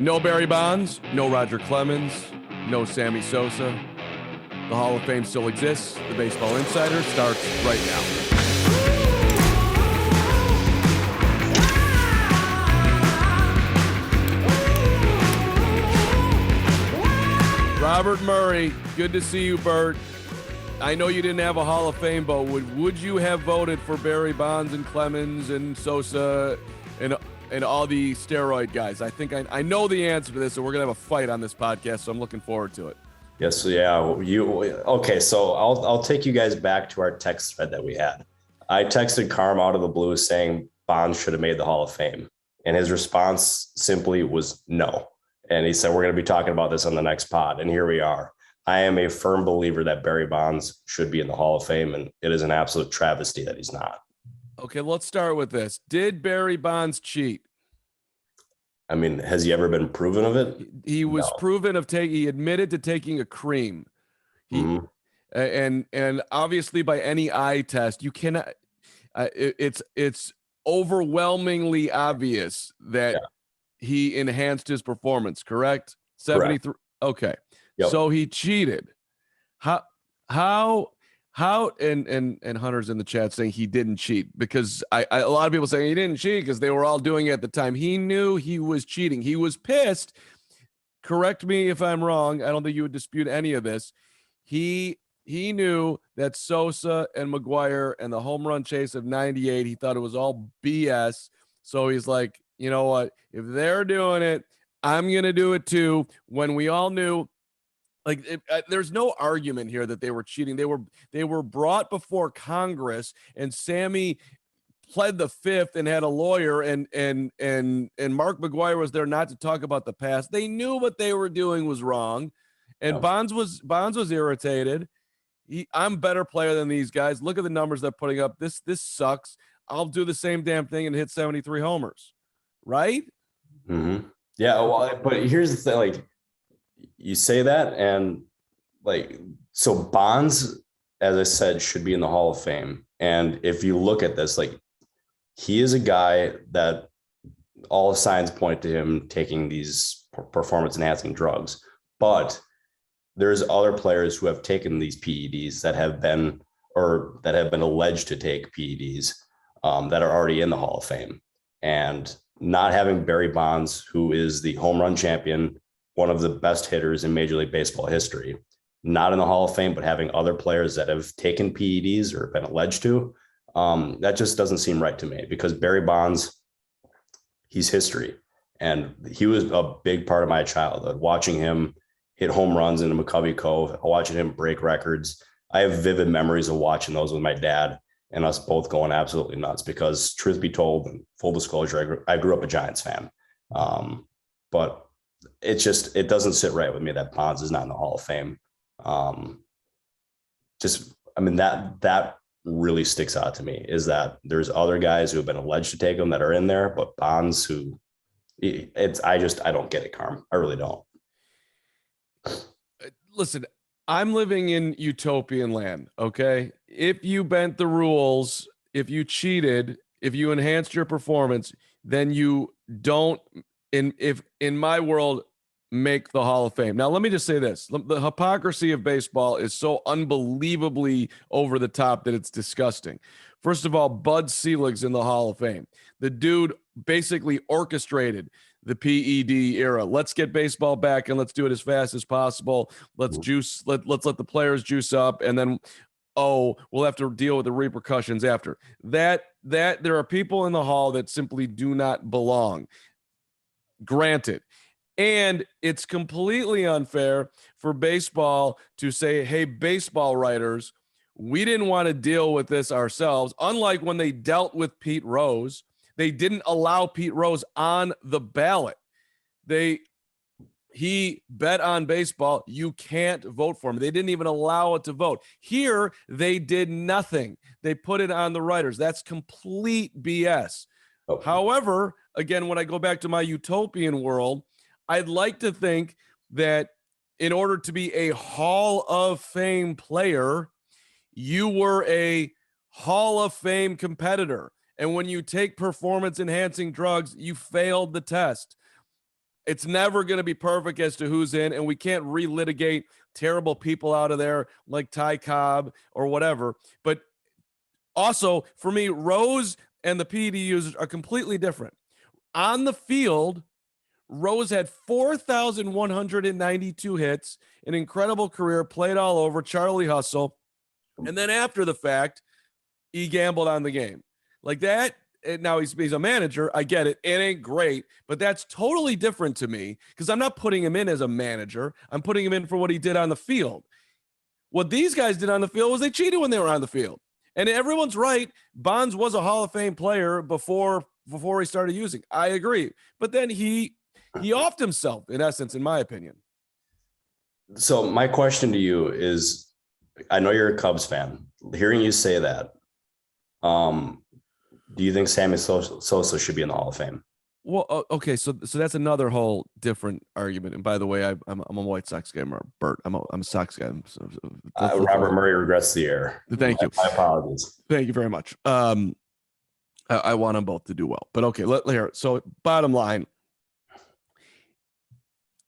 No Barry Bonds, no Roger Clemens, no Sammy Sosa. The Hall of Fame still exists. The Baseball Insider starts right now. Robert Murray, good to see you, Bert. I know you didn't have a Hall of Fame vote. Would you have voted for Barry Bonds and Clemens and Sosa and all the steroid guys? I think I know the answer to this, and we're gonna have a fight on this podcast, so I'm looking forward to it. Yes, yeah. Okay? So I'll take you guys back to our text thread that we had. I texted Carm out of the blue saying Bonds should have made the Hall of Fame, and his response simply was no. And he said we're going to be talking about this on the next pod, and here we are. I am a firm believer that Barry Bonds should be in the Hall of Fame, and it is an absolute travesty that he's not. Okay, let's start with this. Did Barry Bonds cheat? I mean, has he ever been proven of it? He was proven of taking. He admitted to taking a cream. And obviously by any eye test, you cannot. It's overwhelmingly obvious that he enhanced his performance. Correct? 73. Correct. Okay. Yep. So he cheated. How and Hunter's in the chat saying he didn't cheat, because a lot of people saying he didn't cheat because they were all doing it at the time. He knew he was cheating. He was pissed. Correct me if I'm wrong. I don't think you would dispute any of this. He knew that Sosa and McGwire and the home run chase of 98, he thought it was all BS. So he's like, you know what? If they're doing it, I'm going to do it too. When we all knew, there's no argument here that they were cheating. They were brought before Congress, and Sammy pled the fifth and had a lawyer, and Mark McGwire was there not to talk about the past. They knew what they were doing was wrong, and Bonds was irritated. I'm a better player than these guys. Look at the numbers they're putting up. This sucks. I'll do the same damn thing and hit 73 homers, right? Mm-hmm. Yeah, well, but here's the thing, like, you say that, and so Bonds, as I said, should be in the Hall of Fame. And if you look at this, he is a guy that all signs point to him taking these performance enhancing drugs. But there's other players who have taken these PEDs that have been alleged to take PEDs that are already in the Hall of Fame. And not having Barry Bonds, who is the home run champion, one of the best hitters in Major League Baseball history, not in the Hall of Fame, but having other players that have taken PEDs or been alleged to, that just doesn't seem right to me, because Barry Bonds, he's history. And he was a big part of my childhood, watching him hit home runs into McCovey Cove, watching him break records. I have vivid memories of watching those with my dad and us both going absolutely nuts, because truth be told, and full disclosure, I grew up a Giants fan. But it doesn't sit right with me that Bonds is not in the Hall of Fame. That really sticks out to me, is that there's other guys who have been alleged to take them that are in there, but Bonds, I don't get it, Carm. I really don't. Listen, I'm living in utopian land. Okay. If you bent the rules, if you cheated, if you enhanced your performance, then you don't, in my world, make the Hall of Fame. Now, let me just say this. The hypocrisy of baseball is so unbelievably over the top that it's disgusting. First of all, Bud Selig's in the Hall of Fame. The dude basically orchestrated the PED era. Let's get baseball back, and let's do it as fast as possible. Let's let the players juice up, and then we'll have to deal with the repercussions after. That there are people in the hall that simply do not belong. Granted. And it's completely unfair for baseball to say, hey, baseball writers, we didn't want to deal with this ourselves. Unlike when they dealt with Pete Rose, they didn't allow Pete Rose on the ballot. He bet on baseball. You can't vote for him. They didn't even allow it to vote. Here, they did nothing. They put it on the writers. That's complete BS. Okay. However, again, when I go back to my utopian world, I'd like to think that in order to be a Hall of Fame player, you were a Hall of Fame competitor. And when you take performance-enhancing drugs, you failed the test. It's never going to be perfect as to who's in, and we can't relitigate terrible people out of there like Ty Cobb or whatever. But also, for me, Rose and the PED users are completely different. On the field, Rose had 4,192 hits, an incredible career, played all over, Charlie Hustle. And then after the fact, he gambled on the game. Like that, now he's a manager. I get it. It ain't great, but that's totally different to me because I'm not putting him in as a manager. I'm putting him in for what he did on the field. What these guys did on the field was they cheated when they were on the field. And everyone's right. Bonds was a Hall of Fame player before he started using. I agree. But then he offed himself, in essence, in my opinion. So my question to you is, I know you're a Cubs fan. Hearing you say that, do you think Sammy Sosa should be in the Hall of Fame? Well, okay, so that's another whole different argument. And by the way, I'm a White Sox guy, Bert. I'm a Sox guy. Robert Murray regrets the error. Thank you. My apologies. Thank you very much. I want them both to do well, but okay. Here. So bottom line,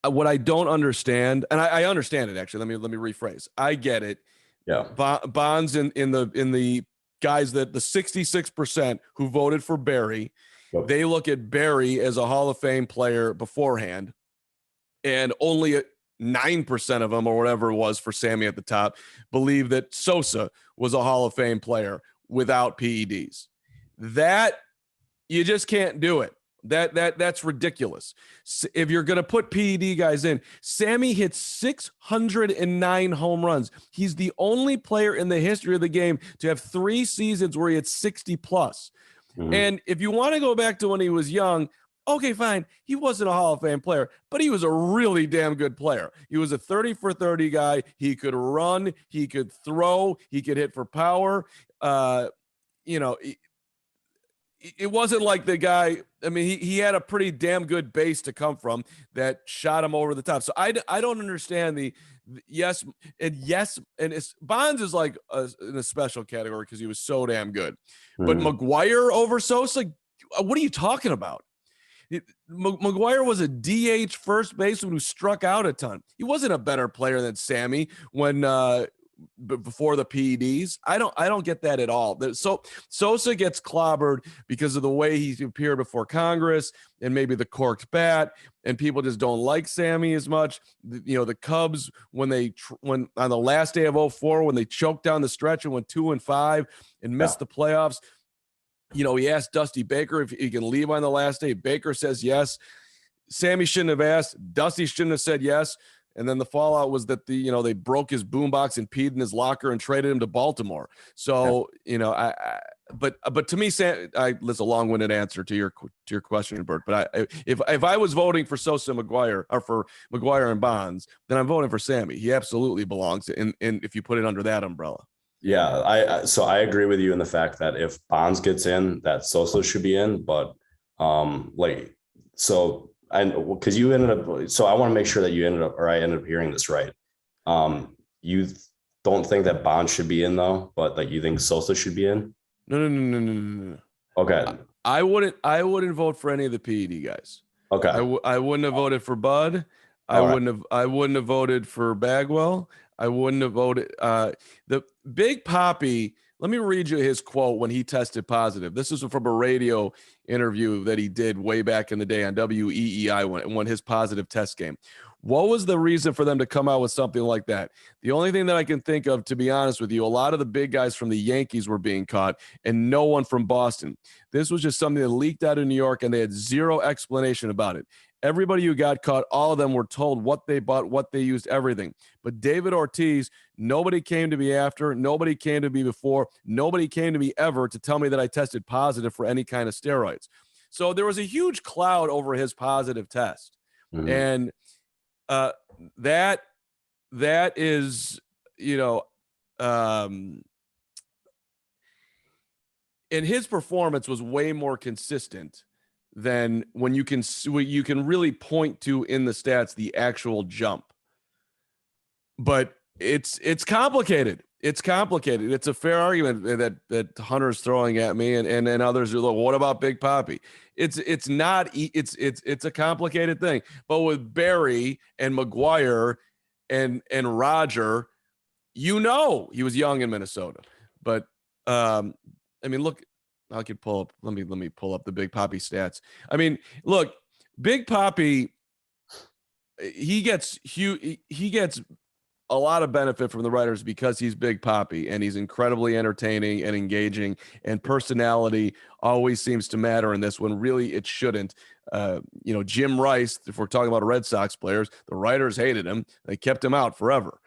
what I don't understand, and I understand it actually. Let me rephrase. I get it. Yeah. Bonds in the guys that the 66% who voted for Barry. Yep. They look at Barry as a Hall of Fame player beforehand, and only 9% of them, or whatever it was for Sammy at the top, believe that Sosa was a Hall of Fame player without PEDs. That you just can't do it. That's ridiculous. If you're going to put PED guys in, Sammy hit 609 home runs. He's the only player in the history of the game to have 3 seasons where he hit 60 plus. Mm-hmm. And if you want to go back to when he was young, okay, fine. He wasn't a Hall of Fame player, but he was a really damn good player. He was a 30 for 30 guy. He could run, he could throw, he could hit for power. It wasn't like the guy. I mean, he had a pretty damn good base to come from that shot him over the top. So I don't understand the yes, and Bonds is like in a special category because he was so damn good. Mm-hmm. But McGuire over Sosa, what are you talking about? McGuire was a DH first baseman who struck out a ton. He wasn't a better player than Sammy when before the PEDs. I don't get that at all. So Sosa gets clobbered because of the way he appeared before Congress and maybe the corked bat, and people just don't like Sammy as much. The Cubs, when on the last day of 2004, when they choked down the stretch and went 2-5 and missed the playoffs, he asked Dusty Baker if he can leave on the last day. Baker says yes. Sammy shouldn't have asked. Dusty shouldn't have said yes. And then the fallout was that they broke his boombox and peed in his locker and traded him to Baltimore. So, but to me, that's a long-winded answer to your question, Bert. But if I was voting for Sosa McGuire, or for McGuire and Bonds, then I'm voting for Sammy. He absolutely belongs in if you put it under that umbrella. Yeah, so I agree with you in the fact that if Bonds gets in, that Sosa should be in. But because you ended up, so I want to make sure that I ended up hearing this right. You don't think that Bonds should be in though, but like you think Sosa should be in? No. Okay. I wouldn't vote for any of the PED guys. Okay. I wouldn't have voted for Bud. I wouldn't have voted for Bagwell. I wouldn't have voted. The Big Papi, let me read you his quote when he tested positive. This is from a radio interview that he did way back in the day on WEEI when his positive test came. What was the reason for them to come out with something like that? The only thing that I can think of, to be honest with you, a lot of the big guys from the Yankees were being caught and no one from Boston. This was just something that leaked out of New York and they had zero explanation about it. Everybody who got caught, all of them were told what they bought, what they used, everything. But David Ortiz, nobody came to me after, nobody came to me before, nobody came to me ever to tell me that I tested positive for any kind of steroids. So there was a huge cloud over his positive test. Mm-hmm. And that is, and his performance was way more consistent than when you can really point to in the stats the actual jump. But it's complicated. it's complicated. It's a fair argument that Hunter's throwing at me, and others are like, what about Big Papi? It's not it's a complicated thing. But with Barry and McGuire and Roger, he was young in Minnesota. But I mean, look, I could pull up. Let me pull up the Big Papi stats. I mean, look, Big Papi, he gets a lot of benefit from the writers because he's Big Papi and he's incredibly entertaining and engaging, and personality always seems to matter in this when really it shouldn't. Jim Rice, if we're talking about Red Sox players, the writers hated him. They kept him out forever,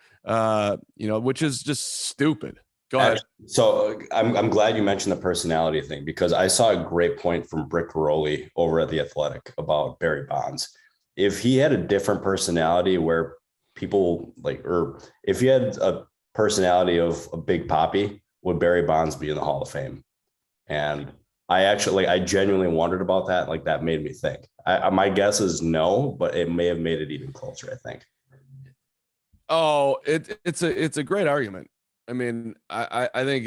which is just stupid. Go ahead. So I'm glad you mentioned the personality thing, because I saw a great point from Brick Rowley over at The Athletic about Barry Bonds. If he had a different personality where people or if he had a personality of a Big Papi, would Barry Bonds be in the Hall of Fame? And I genuinely wondered about that. Like, that made me think. My guess is no, but it may have made it even closer, I think. Oh, it's a great argument. I mean, I think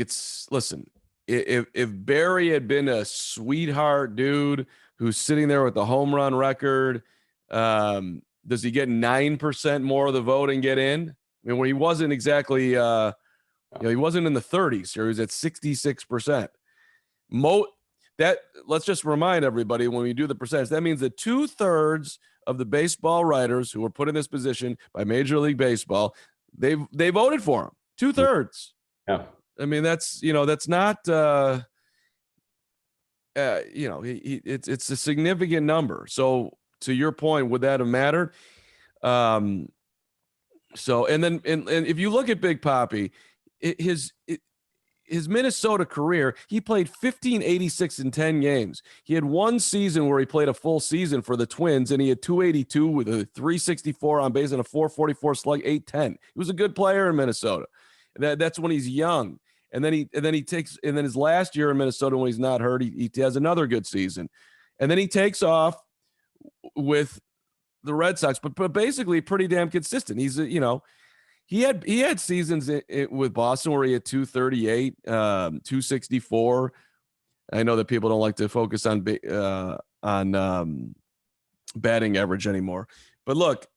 listen, if Barry had been a sweetheart dude who's sitting there with the home run record, does he get 9% more of the vote and get in? I mean, when he wasn't exactly, he wasn't in the 30s, or he was at 66%. Let's just remind everybody, when we do the percentage, that means that 2/3 of the baseball writers who were put in this position by Major League Baseball, they voted for him. 2/3. Yeah. I mean, that's not, it's a significant number. So to your point, would that have mattered? And if you look at Big Papi, his Minnesota career, he played 1,586 in 10 games. He had one season where he played a full season for the Twins, and he had 282 with a 364 on base and a 444 slug, 810. He was a good player in Minnesota. That's when he's young. And then his last year in Minnesota, when he's not hurt, he has another good season. And then he takes off with the Red Sox, but basically pretty damn consistent. He's he had seasons with Boston where he had 238, 264. I know that people don't like to focus on batting average anymore, but look,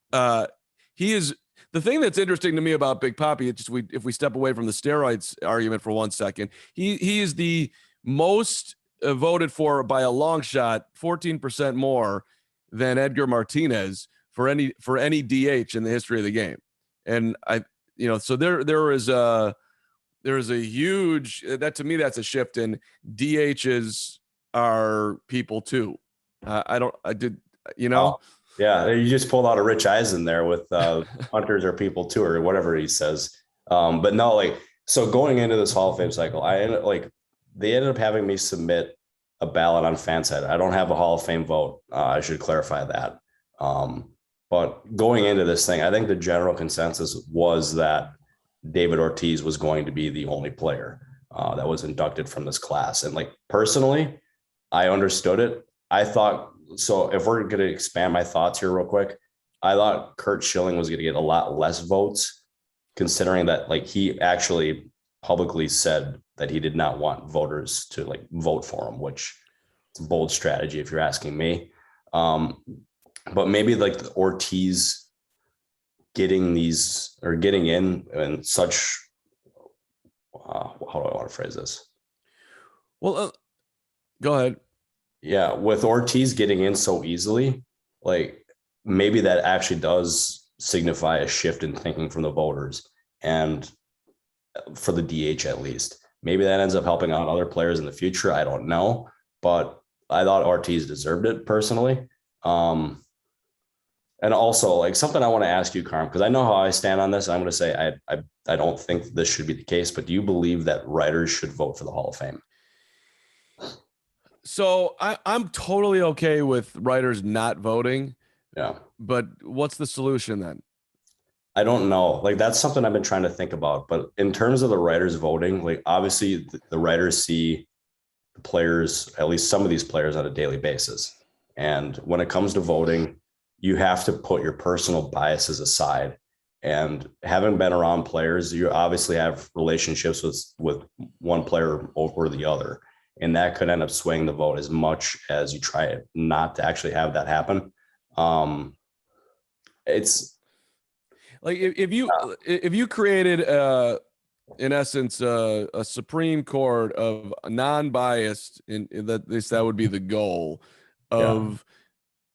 he is the thing that's interesting to me about Big Papi. If we step away from the steroids argument for 1 second, he is the most voted for by a long shot, 14% more than Edgar Martinez for any DH in the history of the game. And so there is a huge, that to me, that's a shift in DHs are people too. Yeah, you just pulled out a Rich Eisen there with hunters are people too, or whatever he says. But no, so going into this Hall of Fame cycle, they ended up having me submit a ballot on Fansided. I don't have a Hall of Fame vote. I should clarify that. But going into this thing, I think the general consensus was that David Ortiz was going to be the only player that was inducted from this class. And personally, I understood it. I thought, so if we're going to expand my thoughts here real quick, I thought Curt Schilling was going to get a lot less votes, considering that he actually publicly said that he did not want voters to vote for him, which is a bold strategy if you're asking me. But maybe Ortiz getting in and such, how do I want to phrase this? Well, go ahead. Yeah. With Ortiz getting in so easily, maybe that actually does signify a shift in thinking from the voters, and for the DH at least. Maybe that ends up helping out other players in the future. I don't know, but I thought Ortiz deserved it personally. And also something I want to ask you, Carm, because I know how I stand on this. I'm going to say I don't think this should be the case, but do you believe that writers should vote for the Hall of Fame? So I'm totally okay with writers not voting. Yeah. But what's the solution then? I don't know. That's something I've been trying to think about. But in terms of the writers voting, obviously the writers see the players, at least some of these players, on a daily basis. And when it comes to voting, you have to put your personal biases aside And having been around players, you obviously have relationships with one player over the other. And that could end up swaying the vote as much as you try not to actually have that happen. It's like if you created in essence a Supreme Court of non-biased, in that that would be the goal of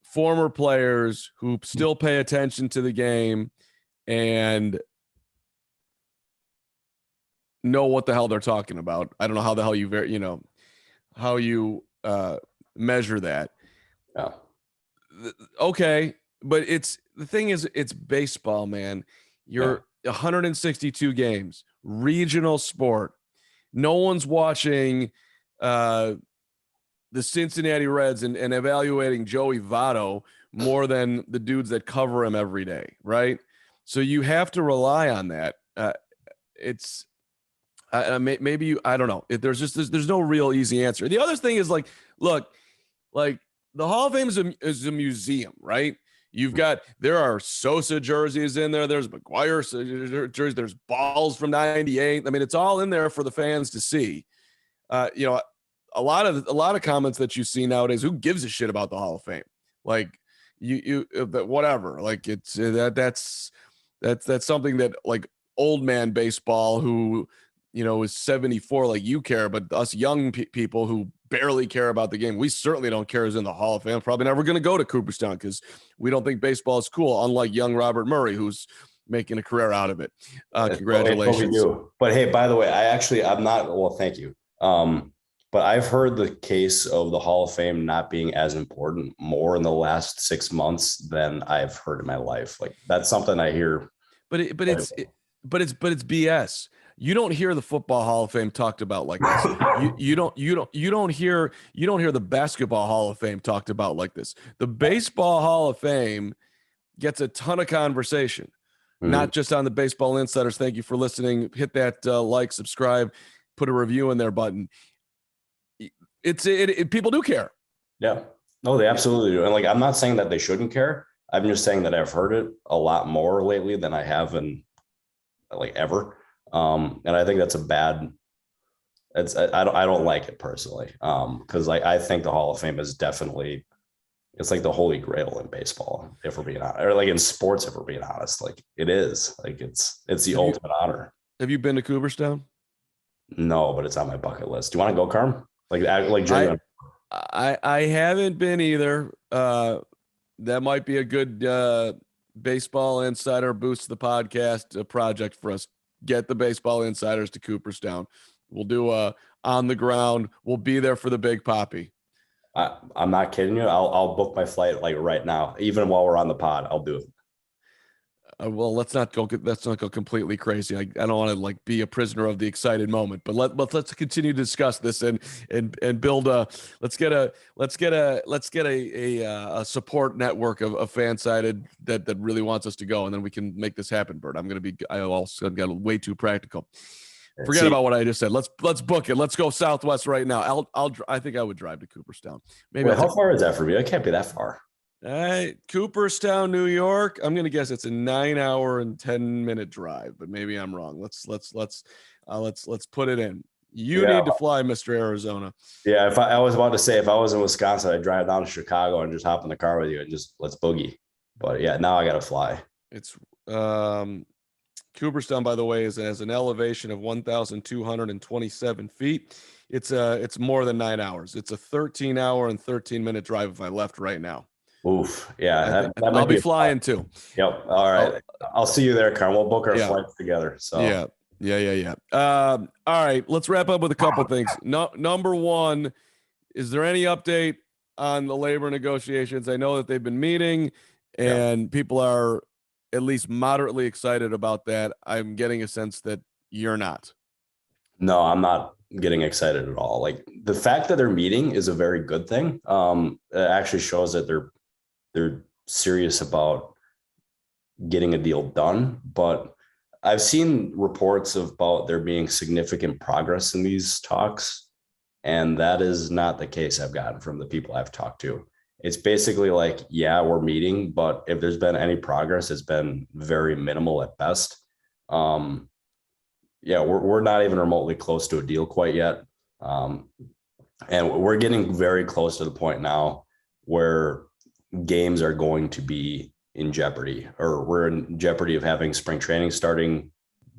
former players who still pay attention to the game and know what the hell they're talking about. I don't know how the hell how you measure that. Yeah. Okay, but the thing is, it's baseball, man. You're 162 games, regional sport. No one's watching the Cincinnati Reds and evaluating Joey Votto more than the dudes that cover him every day, right? So you have to rely on that. Maybe I don't know. There's no real easy answer. The other thing is look, the Hall of Fame is a museum, right? There are Sosa jerseys in there. There's McGuire jerseys. There's balls from '98. I mean, it's all in there for the fans to see. A lot of comments that you see nowadays. Who gives a shit about the Hall of Fame? Like whatever. Like that's something that like old man baseball who is 74 like you care, but us young people who barely care about the game, we certainly don't care, is in the Hall of Fame. Probably never going to go to Cooperstown because we don't think baseball is cool, unlike young Robert Murray, who's making a career out of it. Congratulations. We do. But hey, by the way, I'm not, well, thank you. But I've heard the case of the Hall of Fame not being as important more in the last 6 months than I've heard in my life. Like that's something I hear. But it's BS. You don't hear the Football Hall of Fame talked about like this. You don't hear the Basketball Hall of Fame talked about like this. The Baseball Hall of Fame gets a ton of conversation, not just on the Baseball Insiders. Thank you for listening. Hit that like, subscribe, put a review in there button. People do care. Yeah. No, they absolutely do. And like, I'm not saying that they shouldn't care. I'm just saying that I've heard it a lot more lately than I have in like ever. And I think that's I don't like it personally. Cause I think the Hall of Fame is definitely, it's like the holy grail in baseball, if we're being honest, or like in sports, if we're being honest, like it is like, it's the ultimate honor. Have you been to Cooperstown? No, but it's on my bucket list. Do you want to go, Carm? I haven't been either. That might be a good Baseball Insider boost the podcast project for us. Get the Baseball Insiders to Cooperstown. We'll do on the ground. We'll be there for the Big Papi. I'm not kidding you. I'll book my flight like right now. Even while we're on the pod, I'll do it. Well, let's not go completely crazy. I don't want to like be a prisoner of the excited moment, but let's continue to discuss this and build let's get a support network of Fansided that really wants us to go, and then we can make this happen, Bert. I also got way too practical. Forget about what I just said. Let's book it. Let's go Southwest right now. I think I would drive to Cooperstown. Maybe. Wait, how far is that from you? It can't be that far. All right, Cooperstown, New York. I'm gonna guess it's a 9-hour and 10-minute drive, but maybe I'm wrong. Let's put it in. You need to fly, Mr. Arizona. Yeah, if I was about to say, if I was in Wisconsin, I'd drive down to Chicago and just hop in the car with you and just let's boogie. But yeah, now I gotta fly. It's Cooperstown, by the way, has an elevation of 1,227 feet. It's more than 9 hours. It's a 13-hour and 13-minute drive if I left right now. Oof. Yeah. That I'll be flying too. Yep. All right. I'll see you there, Carm. We'll book our flights together. So yeah. All right. Let's wrap up with a couple things. Number one, is there any update on the labor negotiations? I know that they've been meeting and people are at least moderately excited about that. I'm getting a sense that you're not. No, I'm not getting excited at all. Like the fact that they're meeting is a very good thing. It actually shows that they're serious about getting a deal done. But I've seen reports about there being significant progress in these talks, and that is not the case I've gotten from the people I've talked to. it's basically like, yeah, we're meeting, but if there's been any progress, it's been very minimal at best. Yeah, we're not even remotely close to a deal quite yet. And we're getting very close to the point now where games are going to be in jeopardy, or we're in jeopardy of having spring training starting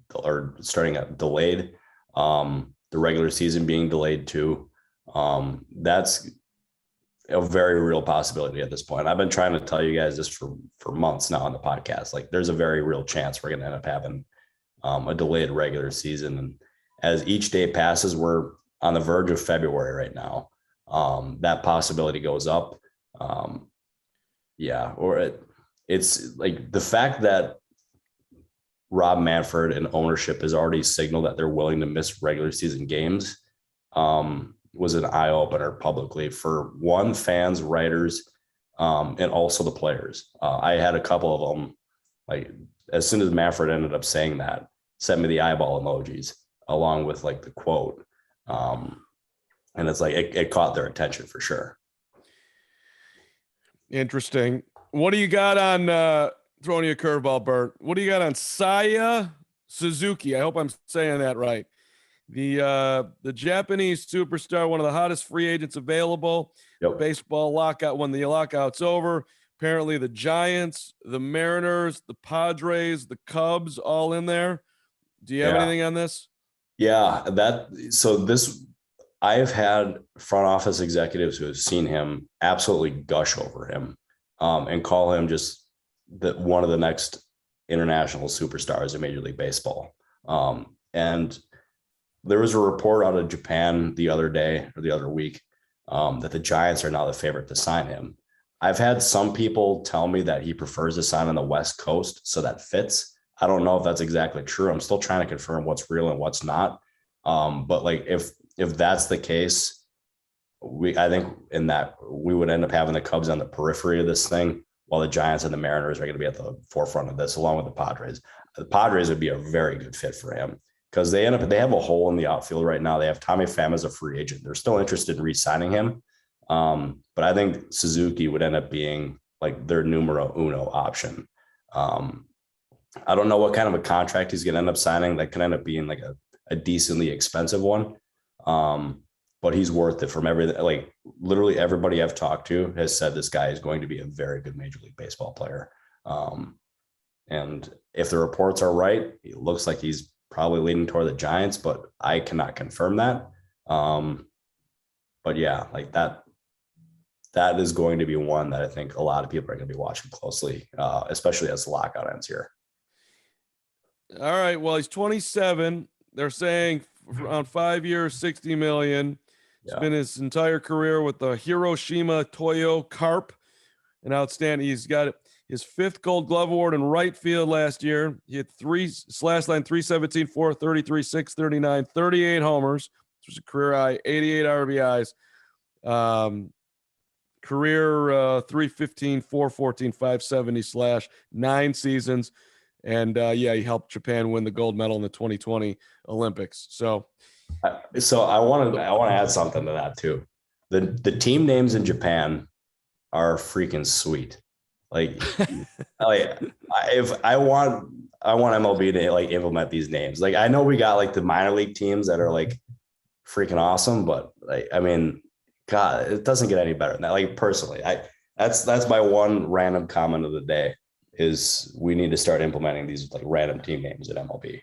delayed. The regular season being delayed too. That's a very real possibility at this point. I've been trying to tell you guys this for months now on the podcast. Like, there's a very real chance we're going to end up having a delayed regular season. And as each day passes, we're on the verge of February right now. That possibility goes up. It's like the fact that Rob Manfred and ownership has already signaled that they're willing to miss regular season games was an eye opener publicly for fans, writers, and also the players. I had a couple of them, like, as soon as Manfred ended up saying that, sent me the eyeball emojis along with like the quote. And it's like, it caught their attention for sure. Interesting. What do you got on throwing you a curveball, Bert? What do you got on Seiya Suzuki? I hope I'm saying that right. The Japanese superstar, one of the hottest free agents available. Yep. Baseball lockout, when the lockout's over. Apparently the Giants, the Mariners, the Padres, the Cubs, all in there. Do you have anything on this? Yeah, I've had front office executives who have seen him absolutely gush over him and call him just one of the next international superstars in Major League Baseball. And there was a report out of Japan the other day or the other week that the Giants are now the favorite to sign him. I've had some people tell me that he prefers to sign on the West Coast, so that fits. I don't know if that's exactly true. I'm still trying to confirm what's real and what's not. But like, if that's the case, I think in that we would end up having the Cubs on the periphery of this thing, while the Giants and the Mariners are going to be at the forefront of this, along with the Padres. The Padres would be a very good fit for him because they have a hole in the outfield right now. They have Tommy Pham as a free agent. They're still interested in re-signing him. But I think Suzuki would end up being like their numero uno option. I don't know what kind of a contract he's going to end up signing. That could end up being like a decently expensive one. But he's worth it from everything. Like, literally everybody I've talked to has said this guy is going to be a very good Major League Baseball player. And if the reports are right, it looks like he's probably leaning toward the Giants, but I cannot confirm that. But yeah, like that is going to be one that I think a lot of people are going to be watching closely, especially as the lockout ends here. All right. Well, he's 27. They're saying around 5 years, 60 million. It's been his entire career with the Hiroshima Toyo Carp. An outstanding. He's got his 5th Gold Glove Award in right field last year. He had slash line 317, 433, 639, 38 homers, which was a career high, 88 RBIs. Career 315, 414, 570 slash 9 seasons. And he helped Japan win the gold medal in the 2020 Olympics. So I want to add something to that too. The team names in Japan are freaking sweet. Like, if I want MLB to like implement these names. Like, I know we got like the minor league teams that are like freaking awesome, but like, I mean, God, it doesn't get any better than that. Like, personally, that's my one random comment of the day is we need to start implementing these like random team names at MLB.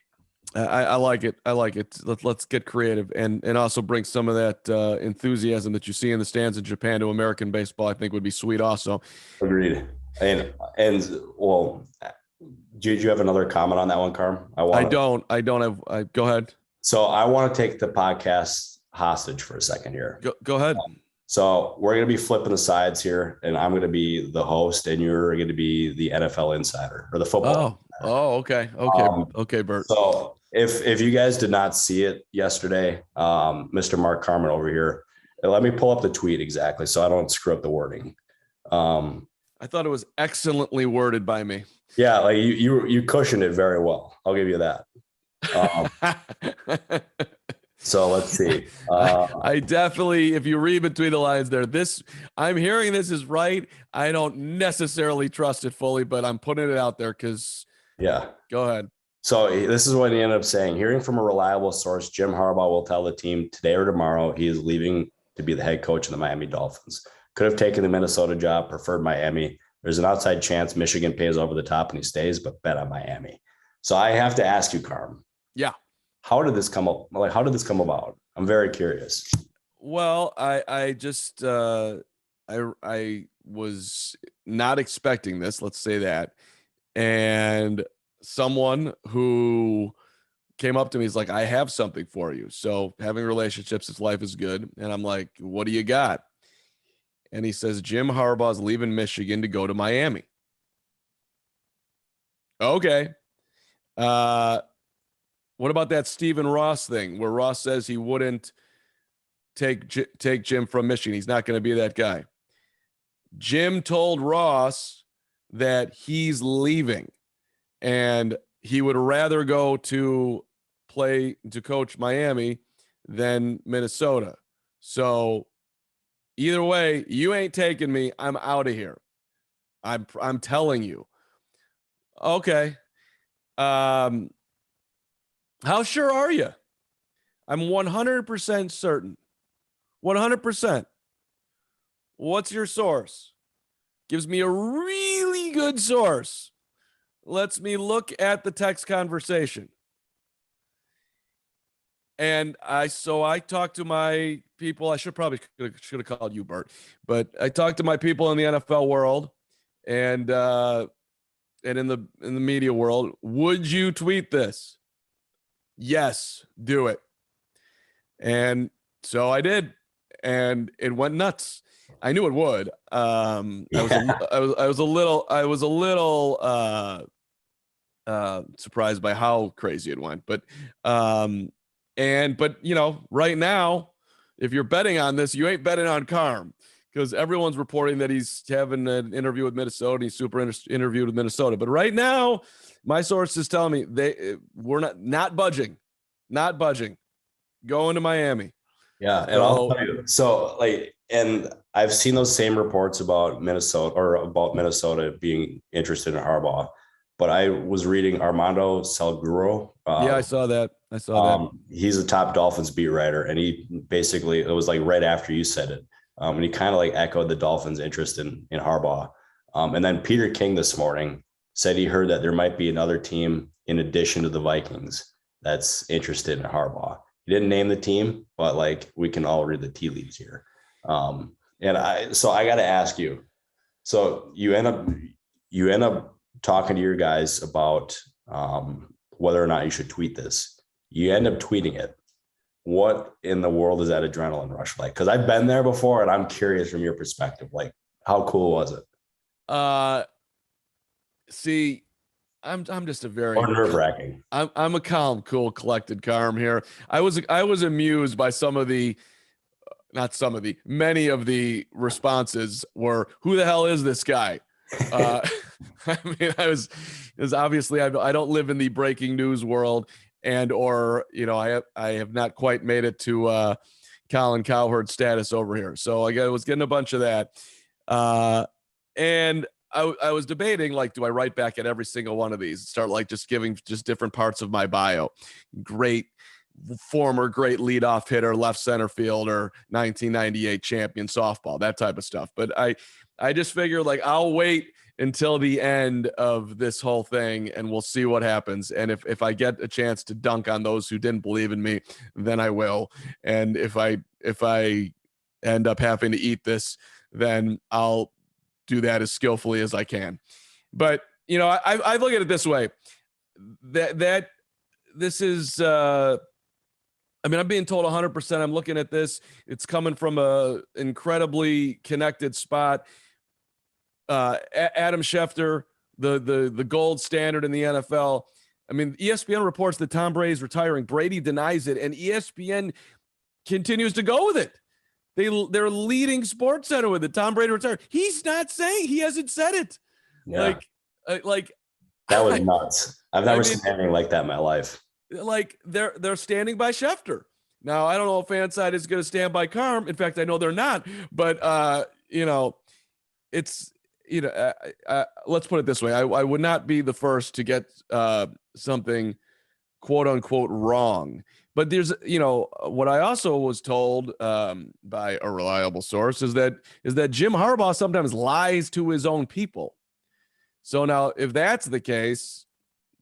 I like it. Let's get creative and also bring some of that enthusiasm that you see in the stands in Japan to American baseball. I think would be sweet. Also, agreed. And well, did you have another comment on that one, Carm? I don't have. Go ahead. So I want to take the podcast hostage for a second here. Go ahead. So we're going to be flipping the sides here, and I'm going to be the host, and you're going to be the NFL insider or the football. Okay. Okay, Bert. So if you guys did not see it yesterday, Mr. Mark Carmen over here, let me pull up the tweet exactly so I don't screw up the wording. I thought it was excellently worded by me. Yeah, like you cushioned it very well. I'll give you that. So let's see. I definitely, if you read between the lines there, I'm hearing this is right. I don't necessarily trust it fully, but I'm putting it out there because. Yeah. Go ahead. So this is what he ended up saying. Hearing from a reliable source, Jim Harbaugh will tell the team today or tomorrow he is leaving to be the head coach of the Miami Dolphins. Could have taken the Minnesota job, preferred Miami. There's an outside chance Michigan pays over the top and he stays, but bet on Miami. So I have to ask you, Carm. Yeah. How did this come up? Like, how did this come about? I'm very curious. Well, I just I was not expecting this, let's say that. And someone who came up to me is like, I have something for you. So having relationships, if life is good. And I'm like, what do you got? And he says, Jim Harbaugh's leaving Michigan to go to Miami. Okay. What about that Stephen Ross thing where Ross says he wouldn't take Jim from Michigan? He's not going to be that guy. Jim told Ross that he's leaving and he would rather go to coach Miami than Minnesota. So either way, you ain't taking me. I'm out of here. I'm telling you. Okay. How sure are you? I'm 100% certain. 100%. What's your source? Gives me a really good source. Lets me look at the text conversation. And I talked to my people. I should have called you Bert, but I talked to my people in the NFL world and in the media world. Would you tweet this? Yes, do it. And so I did, and it went nuts. I knew it would. I was a little surprised by how crazy it went, but you know, right now, if you're betting on this, you ain't betting on Carm because everyone's reporting that he's having an interview with Minnesota. He's interviewed with Minnesota, but right now, my sources tell me we're not budging, going to Miami. Yeah, and I'll tell you. So and I've seen those same reports about Minnesota being interested in Harbaugh. But I was reading Armando Salguero. I saw that. He's a top Dolphins beat writer, and he basically, it was like right after you said it, and he kind of like echoed the Dolphins' interest in Harbaugh. And then Peter King this morning said he heard that there might be another team in addition to the Vikings that's interested in Harbaugh. He didn't name the team, but like we can all read the tea leaves here. I got to ask you. So you end up talking to your guys about whether or not you should tweet this. You end up tweeting it. What in the world is that adrenaline rush like? Because I've been there before, and I'm curious from your perspective. Like, how cool was it? See, I'm just a very nerve-wracking. I'm a calm, cool, collected Carm here. I was amused by many of the responses were, who the hell is this guy? I mean, it was obviously, I don't live in the breaking news world, I have not quite made it to Colin Cowherd status over here. So I was getting a bunch of that. And I was debating, like, do I write back at every single one of these? Start like just giving just different parts of my bio. Former great leadoff hitter, left center fielder, 1998 champion softball, that type of stuff. But I just figure like I'll wait until the end of this whole thing and we'll see what happens. And if I get a chance to dunk on those who didn't believe in me, then I will. And if I end up having to eat this, then I'll do that as skillfully as I can. But, you know, I look at it this way, that this is, I mean, I'm being told 100%. I'm looking at this. It's coming from a incredibly connected spot. Adam Schefter, the gold standard in the NFL. I mean, ESPN reports that Tom Brady is retiring. Brady denies it, and ESPN continues to go with it. They're leading Sports Center with it. Tom Brady retired. He's not saying, he hasn't said it. Yeah. Like that was nuts. I've never seen anything like that in my life. Like they're standing by Schefter. Now, I don't know if Fanside is going to stand by Carm. In fact, I know they're not. But, it's, let's put it this way. I would not be the first to get something, quote unquote, wrong. But there's, what I also was told by a reliable source is that Jim Harbaugh sometimes lies to his own people. So now, if that's the case,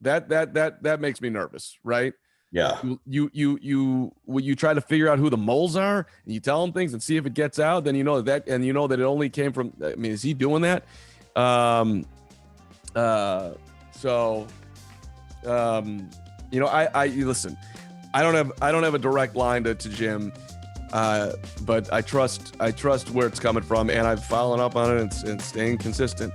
that makes me nervous, right? Yeah. You try to figure out who the moles are, and you tell them things and see if it gets out. Then that it only came from. I mean, is he doing that? I listen. I don't have a direct line to Jim, but I trust where it's coming from, and I've followed up on it and staying consistent.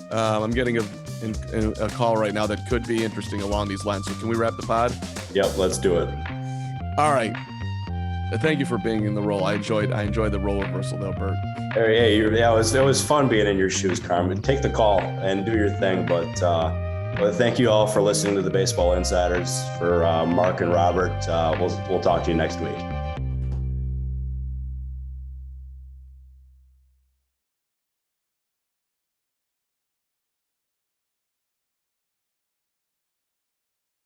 I'm getting a call right now that could be interesting along these lines. So can we wrap the pod? Yep, let's do it. All right. Thank you for being in the role. I enjoyed the role reversal though, Bert. Hey, it was fun being in your shoes, Carm. Take the call and do your thing. But thank you all for listening to the Baseball Insiders. For Mark and Robert, we'll talk to you next week.